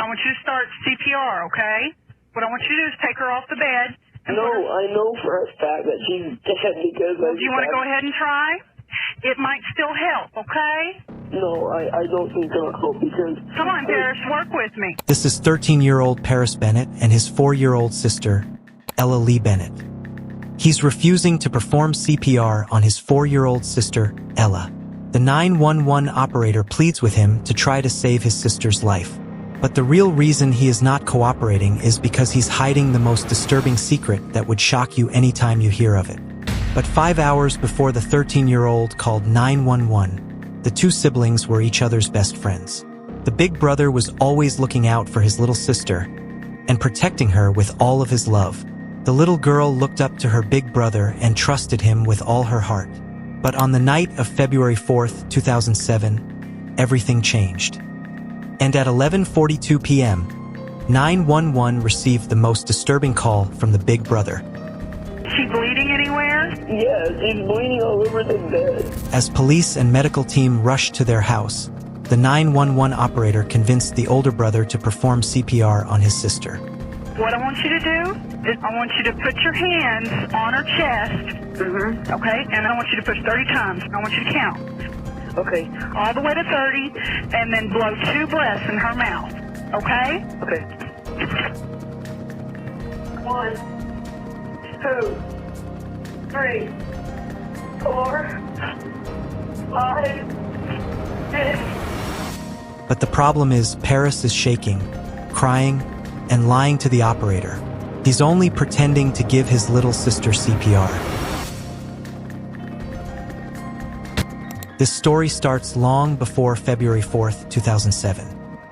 I want you to start CPR, okay? What I want you to do is take her off the bed. No, I know for a fact that she's dead because do you want to go ahead and try? It might still help, okay? No, I don't think it'll help because... Come on, Paris, work with me. This is 13-year-old Paris Bennett and his 4-year-old sister, Ella Bennett. He's refusing to perform CPR on his 4-year-old sister, Ella. The 911 operator pleads with him to try to save his sister's life. But the real reason he is not cooperating is because he's hiding the most disturbing secret that would shock you anytime you hear of it. But 5 hours before the 13-year-old called 911, the two siblings were each other's best friends. The big brother was always looking out for his little sister and protecting her with all of his love. The little girl looked up to her big brother and trusted him with all her heart. But on the night of February 4th, 2007, everything changed. And at 11:42 p.m., 911 received the most disturbing call from the big brother. Is she bleeding anywhere? Yes, she's bleeding all over the bed. As police and medical team rushed to their house, the 911 operator convinced the older brother to perform CPR on his sister. What I want you to do is I want you to put your hands on her chest, okay? And I want you to push 30 times. I want you to count. Okay. All the way to 30, and then blow 2 breaths in her mouth, okay? Okay. 1, 2, 3, 4, 5, 6. But the problem is Paris is shaking, crying, and lying to the operator. He's only pretending to give his little sister CPR. This story starts long before February 4th, 2007.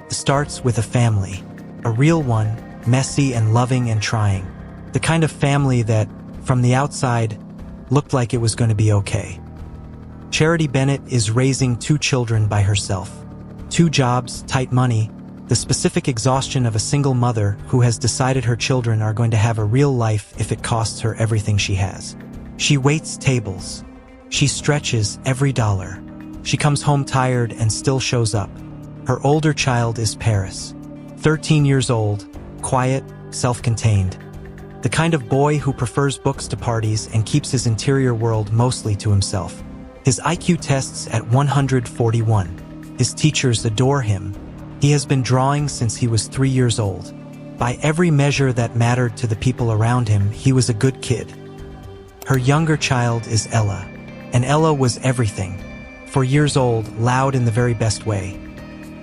It starts with a family, a real one, messy and loving and trying. The kind of family that, from the outside, looked like it was going to be okay. Charity Bennett is raising 2 children by herself. 2 jobs, tight money, the specific exhaustion of a single mother who has decided her children are going to have a real life if it costs her everything she has. She waits tables. She stretches every dollar. She comes home tired and still shows up. Her older child is Paris, 13 years old, quiet, self-contained. The kind of boy who prefers books to parties and keeps his interior world mostly to himself. His IQ tests at 141. His teachers adore him. He has been drawing since he was 3 years old. By every measure that mattered to the people around him, he was a good kid. Her younger child is Ella. And Ella was everything. 4 years old, loud in the very best way.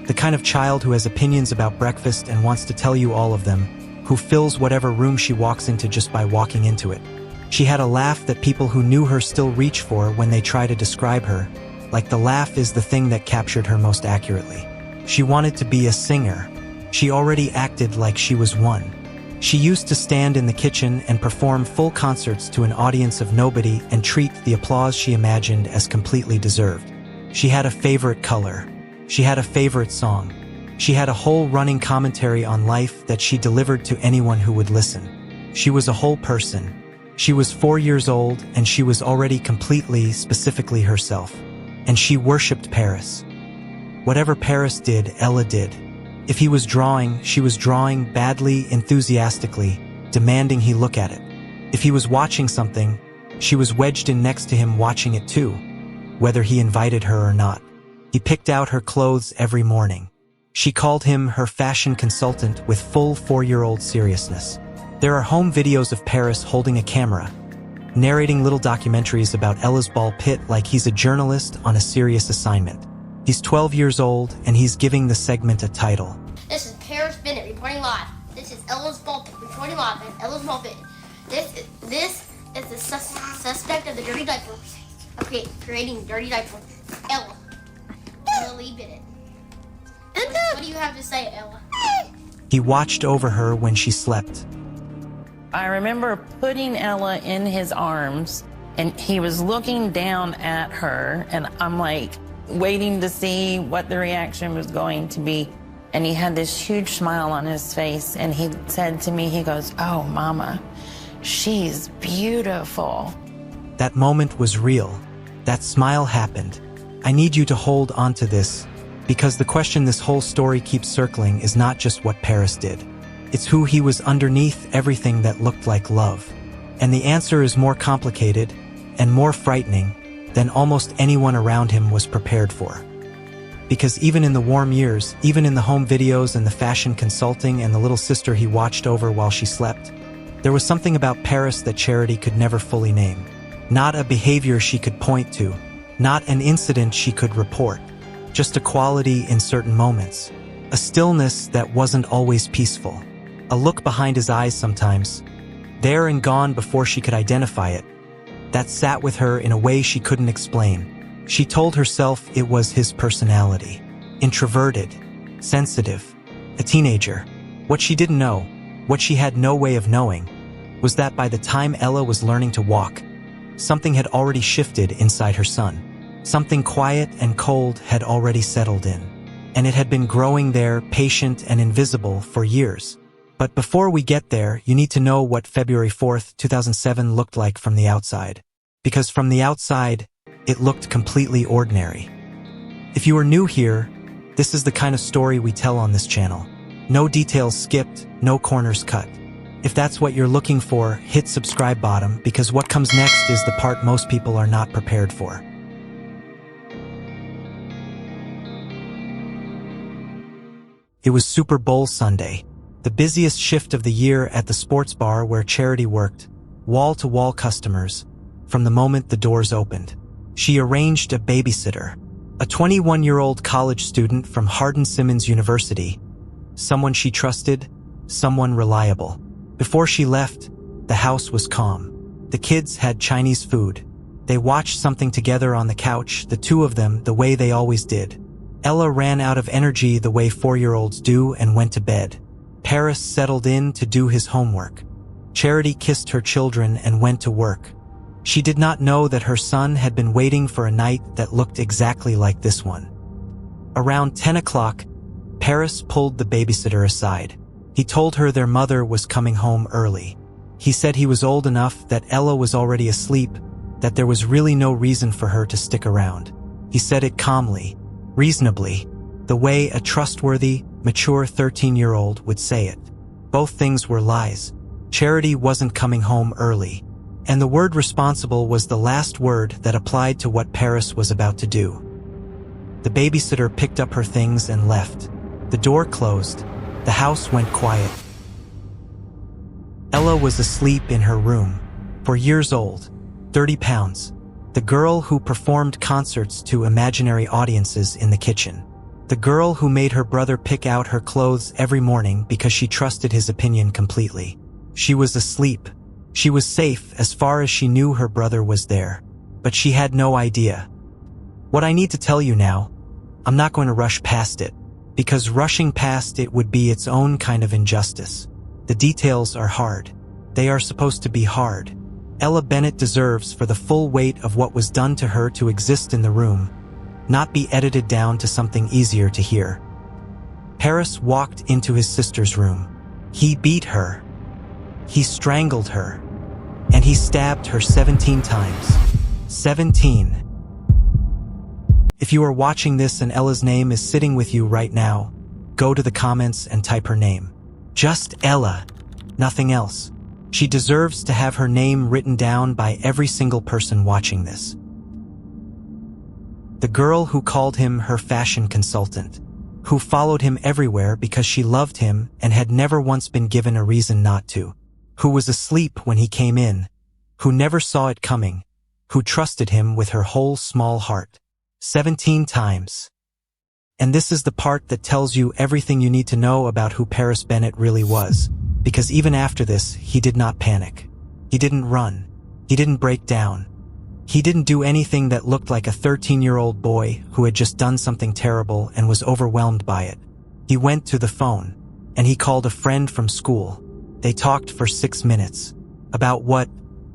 The kind of child who has opinions about breakfast and wants to tell you all of them, who fills whatever room she walks into just by walking into it. She had a laugh that people who knew her still reach for when they try to describe her, like the laugh is the thing that captured her most accurately. She wanted to be a singer. She already acted like she was one. She used to stand in the kitchen and perform full concerts to an audience of nobody and treat the applause she imagined as completely deserved. She had a favorite color. She had a favorite song. She had a whole running commentary on life that she delivered to anyone who would listen. She was a whole person. She was 4 years old and she was already completely, specifically herself. And she worshipped Paris. Whatever Paris did, Ella did. If he was drawing, she was drawing badly, enthusiastically, demanding he look at it. If he was watching something, she was wedged in next to him watching it too, whether he invited her or not. He picked out her clothes every morning. She called him her fashion consultant with full 4-year-old seriousness. There are home videos of Paris holding a camera, narrating little documentaries about Ella's ball pit like he's a journalist on a serious assignment. He's 12 years old, and he's giving the segment a title. This is Paris Bennett reporting live. This is Ella's ball pit reporting live at Ella's ball pit. This is the suspect of the dirty diaper. Okay, creating dirty diaper. Ella. Ella Bennett. What do you have to say, Ella? He watched over her when she slept. I remember putting Ella in his arms, and he was looking down at her, and I'm like, waiting to see what the reaction was going to be. And he had this huge smile on his face, and he said to me, he goes, "Oh, Mama, she's beautiful." That moment was real. That smile happened. I need you to hold on to this, Because the question this whole story keeps circling is not just what Paris did. It's who he was underneath everything that looked like love. And the answer is more complicated and more frightening than almost anyone around him was prepared for. Because even in the warm years, even in the home videos and the fashion consulting and the little sister he watched over while she slept, there was something about Paris that Charity could never fully name. Not a behavior she could point to, not an incident she could report, just a quality in certain moments, a stillness that wasn't always peaceful, a look behind his eyes sometimes, there and gone before she could identify it, that sat with her in a way she couldn't explain. She told herself it was his personality. Introverted, sensitive, a teenager. What she didn't know, what she had no way of knowing, was that by the time Ella was learning to walk, something had already shifted inside her son. Something quiet and cold had already settled in. And it had been growing there, patient and invisible, for years. But before we get there, you need to know what February 4th, 2007 looked like from the outside. Because from the outside, it looked completely ordinary. If you are new here, this is the kind of story we tell on this channel. No details skipped, no corners cut. If that's what you're looking for, hit subscribe bottom, because what comes next is the part most people are not prepared for. It was Super Bowl Sunday, the busiest shift of the year at the sports bar where Charity worked, wall-to-wall customers, from the moment the doors opened. She arranged a babysitter, a 21-year-old college student from Hardin-Simmons University, someone she trusted, someone reliable. Before she left, the house was calm. The kids had Chinese food. They watched something together on the couch, the two of them, the way they always did. Ella ran out of energy the way 4-year-olds do and went to bed. Paris settled in to do his homework. Charity kissed her children and went to work. She did not know that her son had been waiting for a night that looked exactly like this one. Around 10 o'clock, Paris pulled the babysitter aside. He told her their mother was coming home early. He said he was old enough that Ella was already asleep, that there was really no reason for her to stick around. He said it calmly, reasonably, the way a trustworthy, mature 13-year-old would say it. Both things were lies. Charity wasn't coming home early. And the word responsible was the last word that applied to what Paris was about to do. The babysitter picked up her things and left. The door closed. The house went quiet. Ella was asleep in her room, 4 years old, 30 pounds, the girl who performed concerts to imaginary audiences in the kitchen. The girl who made her brother pick out her clothes every morning because she trusted his opinion completely. She was asleep. She was safe as far as she knew her brother was there, but she had no idea. What I need to tell you now, I'm not going to rush past it, because rushing past it would be its own kind of injustice. The details are hard. They are supposed to be hard. Ella Bennett deserves for the full weight of what was done to her to exist in the room, not be edited down to something easier to hear. Paris walked into his sister's room. He beat her. He strangled her, and he stabbed her 17 times. 17. If you are watching this and Ella's name is sitting with you right now, go to the comments and type her name. Just Ella, nothing else. She deserves to have her name written down by every single person watching this. The girl who called him her fashion consultant, who followed him everywhere because she loved him and had never once been given a reason not to. Who was asleep when he came in, who never saw it coming, who trusted him with her whole small heart. 17 times. And this is the part that tells you everything you need to know about who Paris Bennett really was, because even after this, he did not panic. He didn't run. He didn't break down. He didn't do anything that looked like a 13-year-old boy who had just done something terrible and was overwhelmed by it. He went to the phone, and he called a friend from school. They talked for 6 minutes. About what?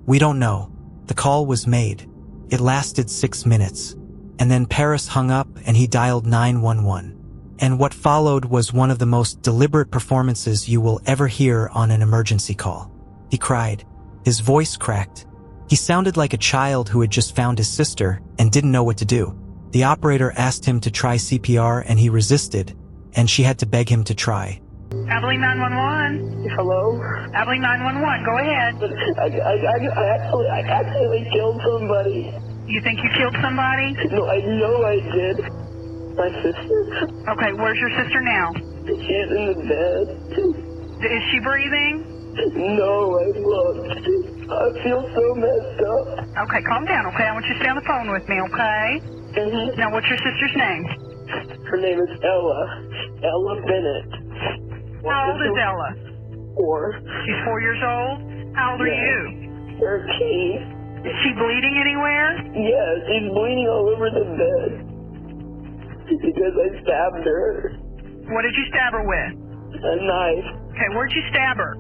We don't know. The call was made. It lasted 6 minutes. And then Paris hung up and he dialed 911. And what followed was one of the most deliberate performances you will ever hear on an emergency call. He cried. His voice cracked. He sounded like a child who had just found his sister and didn't know what to do. The operator asked him to try CPR and he resisted, and she had to beg him to try. Abilene 911. Hello? Abilene 911, go ahead. I accidentally killed somebody. You think you killed somebody? No, I know I did. My sister. Okay, where's your sister now? She's in the bed. Is she breathing? No, I looked. I feel so messed up. Okay, calm down, okay? I want you to stay on the phone with me, okay? Mm-hmm. Now, what's your sister's name? Her name is Ella Bennett. How old is Ella? 4. She's 4 years old? How old are you? 13. Is she bleeding anywhere? Yes, she's bleeding all over the bed. Because I stabbed her. What did you stab her with? A knife. Okay, where'd you stab her?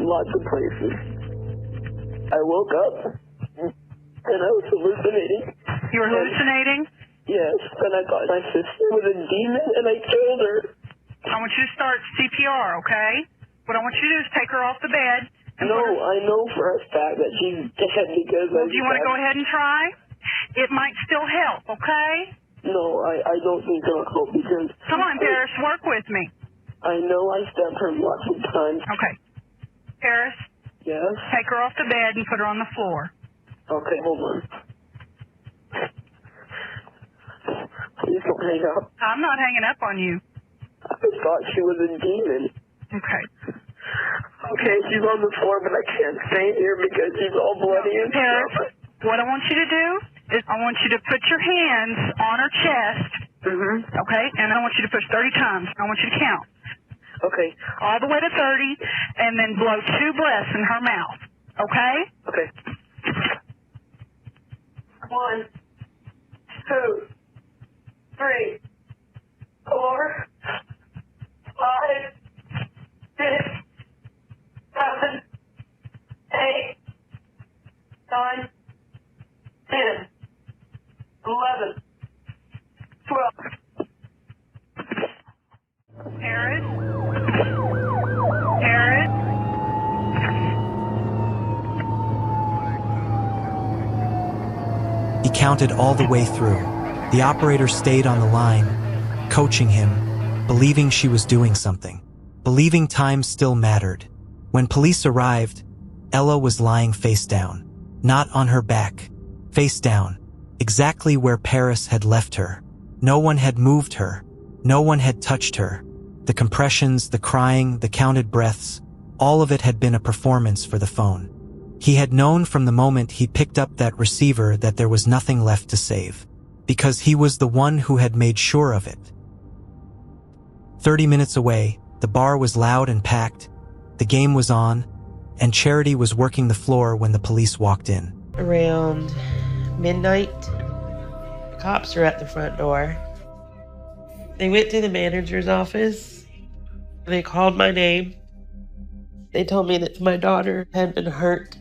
Lots of places. I woke up and I was hallucinating. You were hallucinating? Yes, and I thought my sister was a demon and I killed her. I want you to start CPR, okay? What I want you to do is take her off the bed. No, I know for a fact that she's dead because Well, do you want to go ahead and try? It might still help, okay? No, I don't think it'll help because... Come on, Paris, work with me. I know I stabbed her lots of times. Okay. Paris, Yes? take her off the bed and put her on the floor. Okay, hold on. Please don't hang up. I'm not hanging up on you. I thought she was a demon. Okay. Okay, she's on the floor, but I can't stay here because she's all bloody and Paris, stuff. what I want you to do is I want you to put your hands on her chest, okay? And I want you to push 30 times. I want you to count. Okay. All the way to 30, and then blow 2 breaths in her mouth, okay? Okay. 1, 2, 3, 4, 5, 6, 7, 8, 9, 10, 11, 12. Paris? Paris? He counted all the way through. The operator stayed on the line, coaching him, believing she was doing something, believing time still mattered. When police arrived, Ella was lying face down, not on her back, face down, exactly where Paris had left her. No one had moved her. No one had touched her. The compressions, the crying, the counted breaths, all of it had been a performance for the phone. He had known from the moment he picked up that receiver that there was nothing left to save, because he was the one who had made sure of it. 30 minutes away, the bar was loud and packed, the game was on, and Charity was working the floor when the police walked in. Around midnight, cops are at the front door. They went to the manager's office. They called my name. They told me that my daughter had been hurt.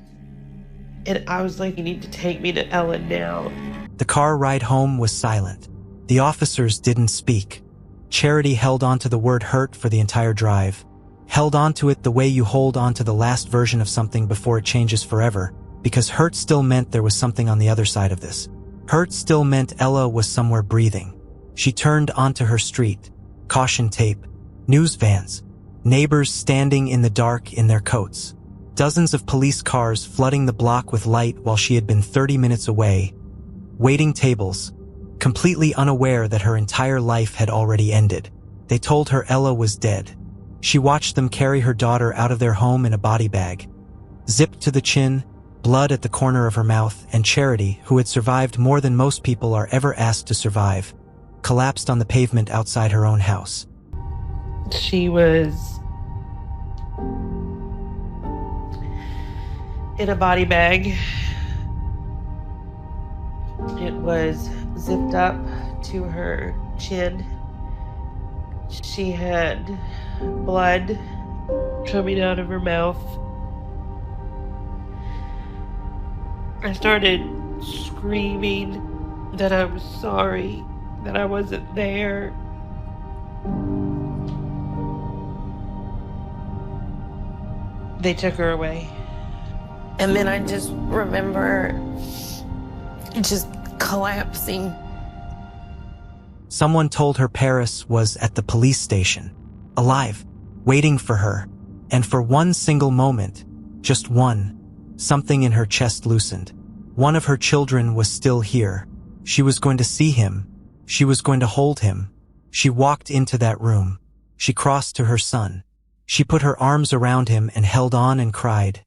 And I was like, you need to take me to Ella now. The car ride home was silent. The officers didn't speak. Charity held on to the word hurt for the entire drive, held on to it the way you hold on to the last version of something before it changes forever, because hurt still meant there was something on the other side of this. Hurt still meant Ella was somewhere breathing. She turned onto her street. Caution tape, news vans, neighbors standing in the dark in their coats. Dozens of police cars flooding the block with light while she had been 30 minutes away. Waiting tables, completely unaware that her entire life had already ended. They told her Ella was dead. She watched them carry her daughter out of their home in a body bag. Zipped to the chin, blood at the corner of her mouth, and Charity, who had survived more than most people are ever asked to survive, collapsed on the pavement outside her own house. She was in a body bag. It was zipped up to her chin. She had blood coming out of her mouth. I started screaming that I was sorry, that I wasn't there. They took her away. And then I just remember just collapsing. Someone told her Paris was at the police station, alive, waiting for her, and for one single moment, just one, something in her chest loosened. One of her children was still here. She was going to see him. She was going to hold him. She walked into that room. She crossed to her son. She put her arms around him and held on and cried.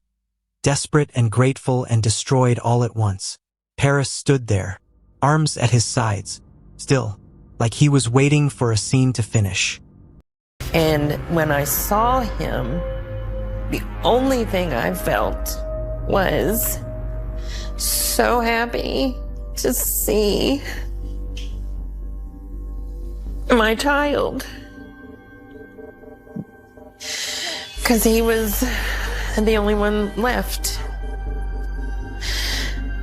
Desperate and grateful and destroyed all at once. Paris stood there, arms at his sides, still, like he was waiting for a scene to finish. And when I saw him, the only thing I felt was so happy to see my child. Because he was the only one left.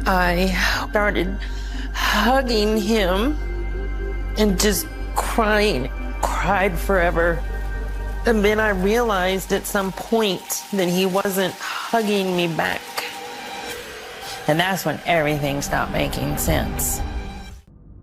I started hugging him and just cried forever. And then I realized at some point that he wasn't hugging me back. And that's when everything stopped making sense.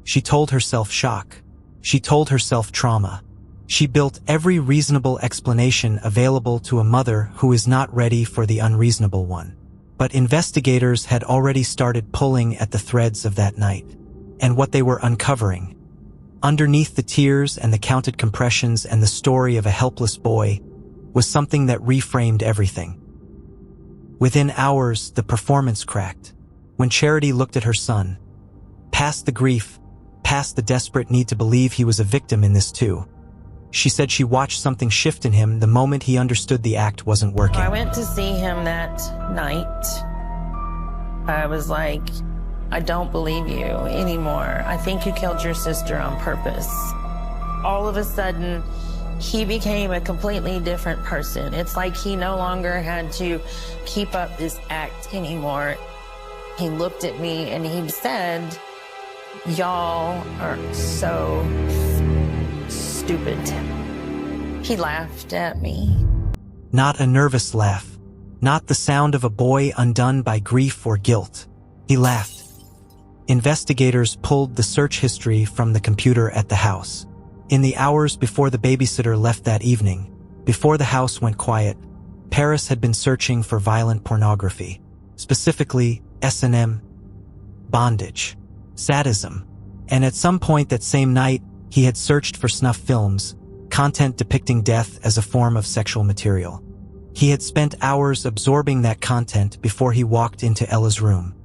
She told herself shock. She told herself trauma. She built every reasonable explanation available to a mother who is not ready for the unreasonable one. But investigators had already started pulling at the threads of that night. And what they were uncovering, underneath the tears and the counted compressions and the story of a helpless boy, was something that reframed everything. Within hours, the performance cracked. When Charity looked at her son, past the grief, past the desperate need to believe he was a victim in this too, she said she watched something shift in him the moment he understood the act wasn't working. I went to see him that night. I was like, I don't believe you anymore. I think you killed your sister on purpose. All of a sudden, he became a completely different person. It's like he no longer had to keep up this act anymore. He looked at me and he said, "Y'all are so stupid." He laughed at me. Not a nervous laugh, not the sound of a boy undone by grief or guilt. He laughed. Investigators pulled the search history from the computer at the house. In the hours before the babysitter left that evening, before the house went quiet, Paris had been searching for violent pornography, specifically S&M, bondage, sadism, and at some point that same night, he had searched for snuff films, content depicting death as a form of sexual material. He had spent hours absorbing that content before he walked into Ella's room.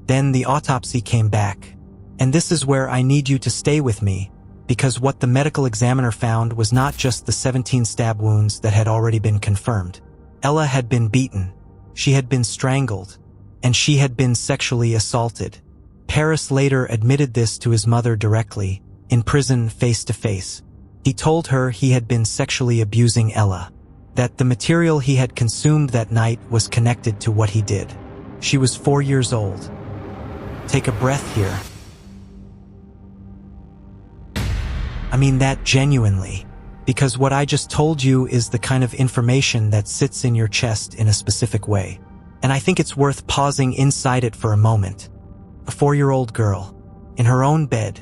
Then the autopsy came back, and this is where I need you to stay with me, because what the medical examiner found was not just the 17 stab wounds that had already been confirmed. Ella had been beaten, she had been strangled, and she had been sexually assaulted. Paris later admitted this to his mother directly, in prison face to face. He told her he had been sexually abusing Ella, that the material he had consumed that night was connected to what he did. She was 4 years old. Take a breath here. I mean that genuinely, because what I just told you is the kind of information that sits in your chest in a specific way. And I think it's worth pausing inside it for a moment. A 4-year-old girl, in her own bed,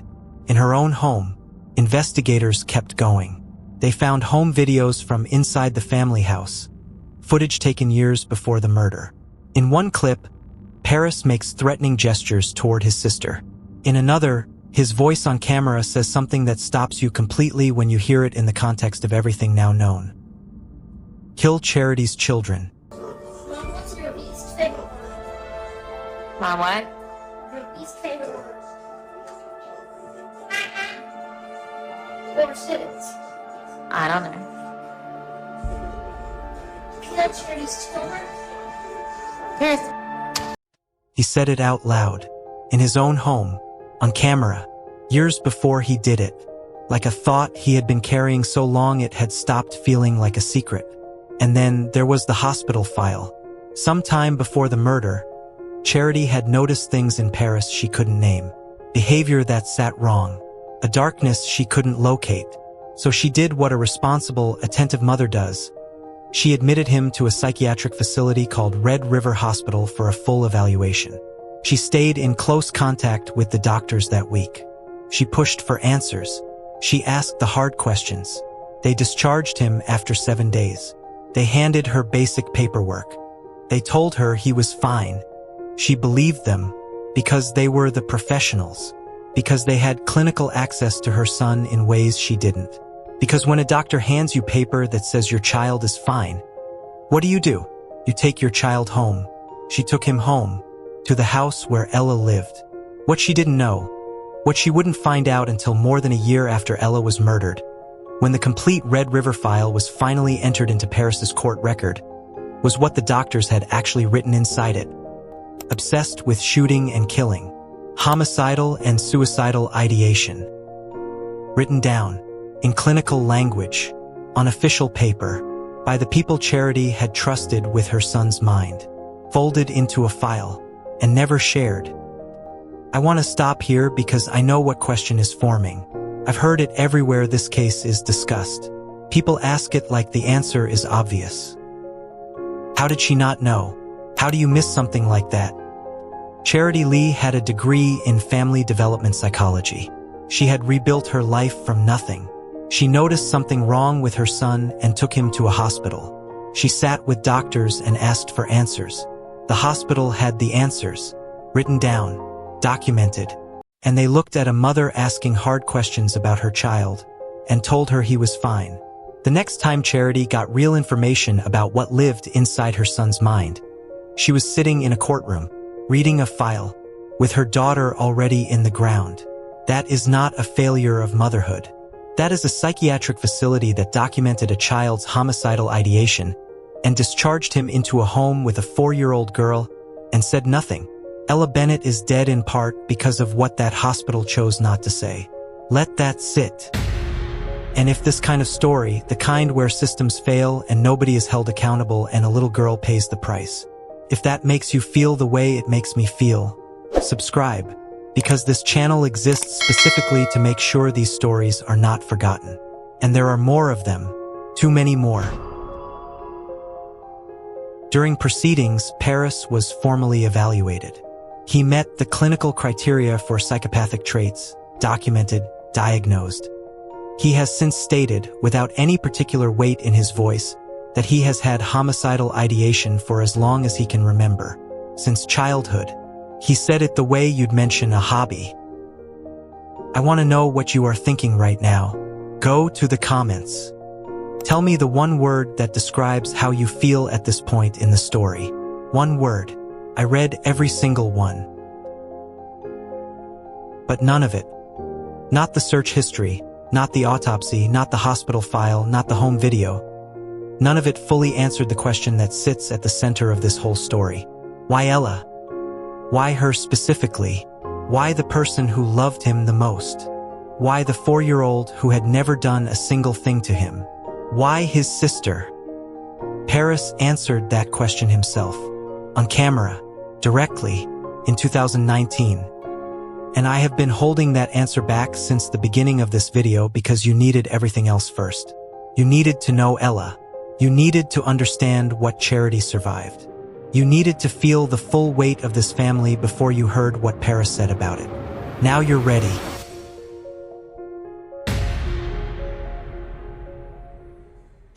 in her own home, investigators kept going. They found home videos from inside the family house, footage taken years before the murder. In one clip, Paris makes threatening gestures toward his sister. In another, his voice on camera says something that stops you completely when you hear it in the context of everything now known. Kill Charity's children. Mom, what's your least favorite word? My what? Your least favorite word. Or students. I don't know. Kill Charity's children? He said it out loud, in his own home, on camera, years before he did it, like a thought he had been carrying so long it had stopped feeling like a secret. And then there was the hospital file. Sometime before the murder, Charity had noticed things in Paris she couldn't name, behavior that sat wrong, a darkness she couldn't locate. So she did what a responsible, attentive mother does. She admitted him to a psychiatric facility called Red River Hospital for a full evaluation. She stayed in close contact with the doctors that week. She pushed for answers. She asked the hard questions. They discharged him after 7 days. They handed her basic paperwork. They told her he was fine. She believed them because they were the professionals, because they had clinical access to her son in ways she didn't. Because when a doctor hands you paper that says your child is fine, what do? You take your child home. She took him home, to the house where Ella lived. What she didn't know, what she wouldn't find out until more than a year after Ella was murdered, when the complete Red River file was finally entered into Paris's court record, was what the doctors had actually written inside it. Obsessed with shooting and killing, homicidal and suicidal ideation. Written down, in clinical language, on official paper, by the people Charity had trusted with her son's mind, folded into a file, and never shared. I want to stop here because I know what question is forming. I've heard it everywhere this case is discussed. People ask it like the answer is obvious. How did she not know? How do you miss something like that? Charity Lee had a degree in family development psychology. She had rebuilt her life from nothing. She noticed something wrong with her son and took him to a hospital. She sat with doctors and asked for answers. The hospital had the answers, written down, documented, and they looked at a mother asking hard questions about her child and told her he was fine. The next time Charity got real information about what lived inside her son's mind, she was sitting in a courtroom, reading a file, with her daughter already in the ground. That is not a failure of motherhood. That is a psychiatric facility that documented a child's homicidal ideation and discharged him into a home with a 4-year-old girl and said nothing. Ella Bennett is dead in part because of what that hospital chose not to say. Let that sit. And if this kind of story, the kind where systems fail and nobody is held accountable and a little girl pays the price, if that makes you feel the way it makes me feel, subscribe, because this channel exists specifically to make sure these stories are not forgotten. And there are more of them, too many more. During proceedings, Paris was formally evaluated. He met the clinical criteria for psychopathic traits, documented, diagnosed. He has since stated, without any particular weight in his voice, that he has had homicidal ideation for as long as he can remember, since childhood. He said it the way you'd mention a hobby. I want to know what you are thinking right now. Go to the comments. Tell me the one word that describes how you feel at this point in the story. One word. I read every single one. But none of it. Not the search history, not the autopsy, not the hospital file, not the home video. None of it fully answered the question that sits at the center of this whole story. Why Ella? Why her specifically? Why the person who loved him the most? Why the 4-year-old who had never done a single thing to him? Why his sister? Paris answered that question himself, on camera, directly, in 2019. And I have been holding that answer back since the beginning of this video because you needed everything else first. You needed to know Ella. You needed to understand what Charity survived. You needed to feel the full weight of this family before you heard what Paris said about it. Now you're ready.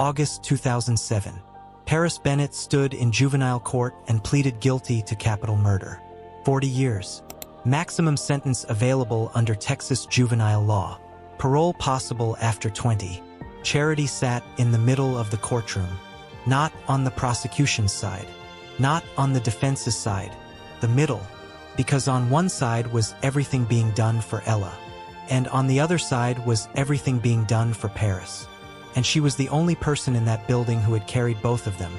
August 2007. Paris Bennett stood in juvenile court and pleaded guilty to capital murder. 40 years. Maximum sentence available under Texas juvenile law. Parole possible after 20. Charity sat in the middle of the courtroom. Not on the prosecution's side. Not on the defense's side. The middle. Because on one side was everything being done for Ella. And on the other side was everything being done for Paris. And she was the only person in that building who had carried both of them,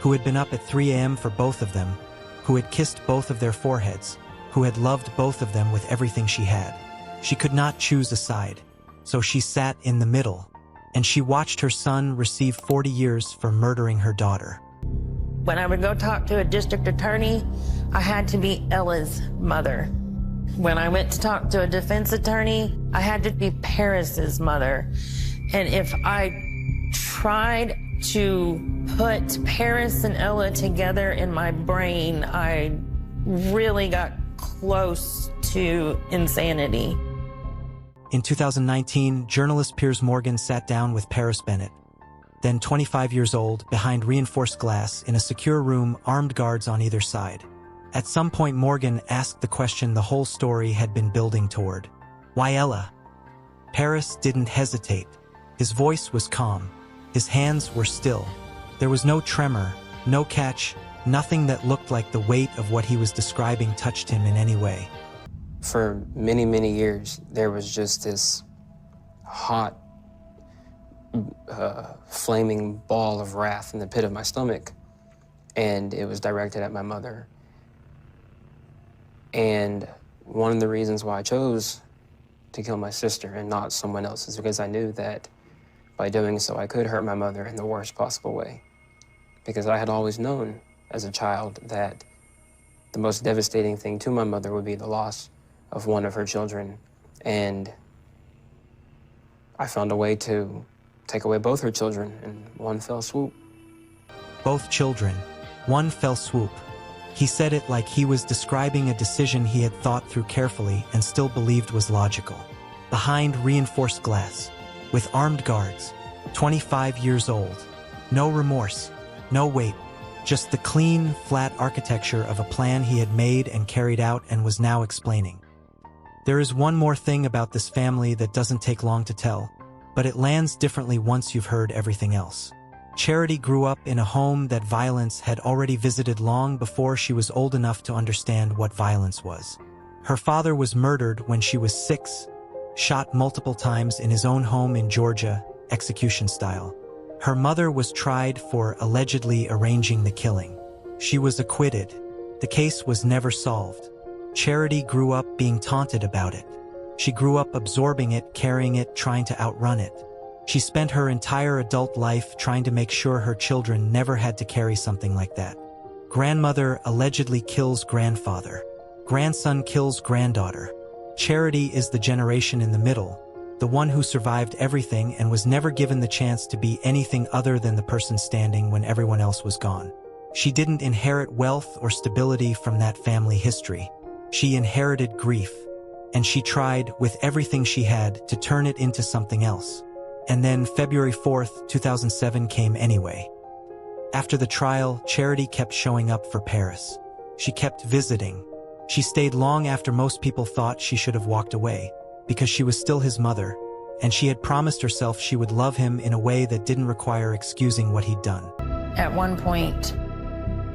who had been up at 3 a.m. for both of them, who had kissed both of their foreheads, who had loved both of them with everything she had. She could not choose a side, so she sat in the middle, and she watched her son receive 40 years for murdering her daughter. When I would go talk to a district attorney, I had to be Ella's mother. When I went to talk to a defense attorney, I had to be Paris's mother. And if I tried to put Paris and Ella together in my brain, I really got close to insanity. In 2019, journalist Piers Morgan sat down with Paris Bennett, then 25 years old, behind reinforced glass in a secure room, armed guards on either side. At some point, Morgan asked the question the whole story had been building toward. Why Ella? Paris didn't hesitate. His voice was calm. His hands were still. There was no tremor, no catch, nothing that looked like the weight of what he was describing touched him in any way. For many, many years, there was just this hot, flaming ball of wrath in the pit of my stomach, and it was directed at my mother. And one of the reasons why I chose to kill my sister and not someone else is because I knew that by doing so, I could hurt my mother in the worst possible way. Because I had always known as a child that the most devastating thing to my mother would be the loss of one of her children. And I found a way to take away both her children in one fell swoop. Both children, one fell swoop. He said it like he was describing a decision he had thought through carefully and still believed was logical. Behind reinforced glass, with armed guards, 25 years old. No remorse, no weight, just the clean, flat architecture of a plan he had made and carried out and was now explaining. There is one more thing about this family that doesn't take long to tell, but it lands differently once you've heard everything else. Charity grew up in a home that violence had already visited long before she was old enough to understand what violence was. Her father was murdered when she was 6, shot multiple times in his own home in Georgia, execution style. Her mother was tried for allegedly arranging the killing. She was acquitted. The case was never solved. Charity grew up being taunted about it. She grew up absorbing it, carrying it, trying to outrun it. She spent her entire adult life trying to make sure her children never had to carry something like that. Grandmother allegedly kills grandfather. Grandson kills granddaughter. Charity is the generation in the middle, the one who survived everything and was never given the chance to be anything other than the person standing when everyone else was gone. She didn't inherit wealth or stability from that family history. She inherited grief, and she tried, with everything she had, to turn it into something else. And then February 4th, 2007 came anyway. After the trial, Charity kept showing up for Paris. She kept visiting. She stayed long after most people thought she should have walked away, because she was still his mother, and she had promised herself she would love him in a way that didn't require excusing what he'd done. At one point,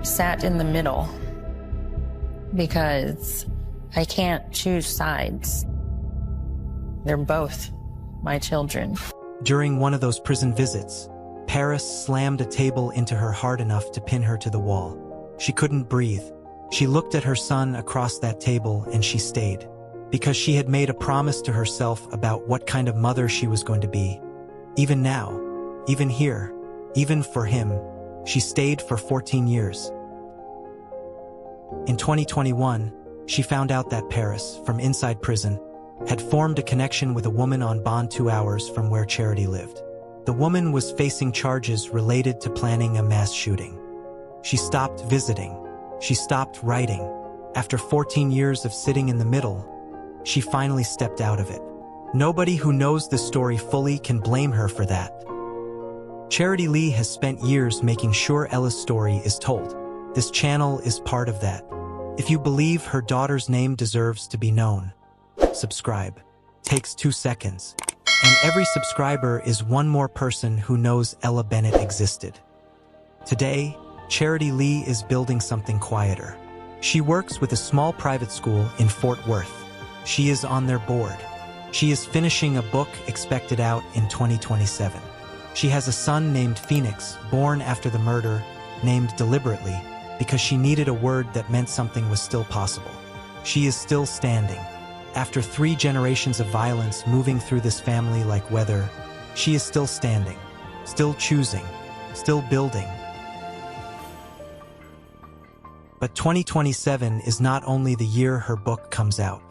sat in the middle because I can't choose sides. They're both my children. During one of those prison visits, Paris slammed a table into her hard enough to pin her to the wall. She couldn't breathe. She looked at her son across that table and she stayed, because she had made a promise to herself about what kind of mother she was going to be. Even now, even here, even for him, she stayed for 14 years. In 2021, she found out that Paris, from inside prison, had formed a connection with a woman on bond 2 hours from where Charity lived. The woman was facing charges related to planning a mass shooting. She stopped visiting. She stopped writing. After 14 years of sitting in the middle, she finally stepped out of it. Nobody who knows this story fully can blame her for that. Charity Lee has spent years making sure Ella's story is told. This channel is part of that. If you believe her daughter's name deserves to be known, subscribe. Takes 2 seconds. And every subscriber is one more person who knows Ella Bennett existed. Today, Charity Lee is building something quieter. She works with a small private school in Fort Worth. She is on their board. She is finishing a book expected out in 2027. She has a son named Phoenix, born after the murder, named deliberately, because she needed a word that meant something was still possible. She is still standing. After 3 generations of violence moving through this family like weather, she is still standing, still choosing, still building. But 2027 is not only the year her book comes out.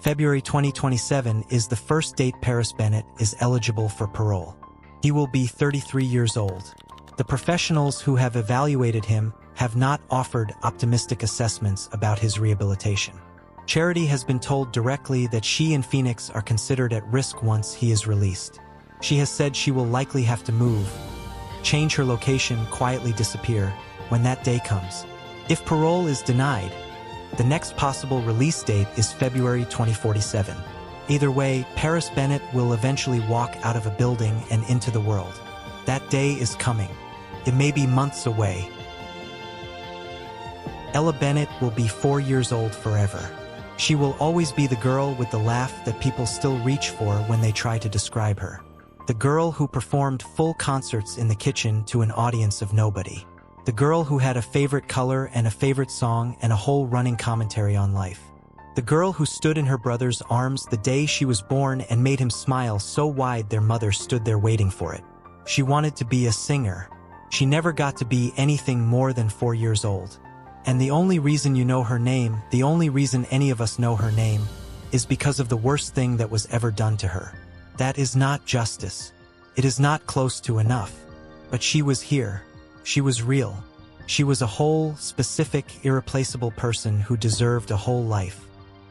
February 2027 is the first date Paris Bennett is eligible for parole. He will be 33 years old. The professionals who have evaluated him have not offered optimistic assessments about his rehabilitation. Charity has been told directly that she and Phoenix are considered at risk once he is released. She has said she will likely have to move, change her location, quietly disappear when that day comes. If parole is denied, the next possible release date is February 2047. Either way, Paris Bennett will eventually walk out of a building and into the world. That day is coming. It may be months away. Ella Bennett will be 4 years old forever. She will always be the girl with the laugh that people still reach for when they try to describe her. The girl who performed full concerts in the kitchen to an audience of nobody. The girl who had a favorite color and a favorite song and a whole running commentary on life. The girl who stood in her brother's arms the day she was born and made him smile so wide their mother stood there waiting for it. She wanted to be a singer. She never got to be anything more than 4 years old. And the only reason you know her name, the only reason any of us know her name, is because of the worst thing that was ever done to her. That is not justice. It is not close to enough. But she was here. She was real. She was a whole, specific, irreplaceable person who deserved a whole life.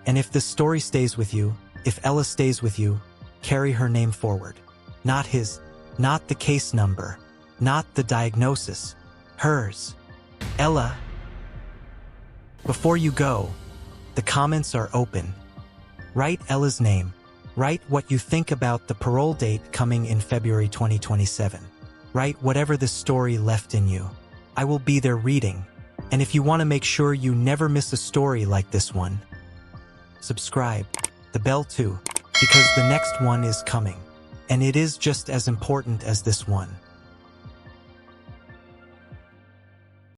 And if this story stays with you, if Ella stays with you, carry her name forward. Not his, not the case number, not the diagnosis. Hers. Ella. Before you go, the comments are open. Write Ella's name. Write what you think about the parole date coming in February 2027. Write whatever this story left in you. I will be there reading. And if you want to make sure you never miss a story like this one, subscribe, the bell too, because the next one is coming. And it is just as important as this one.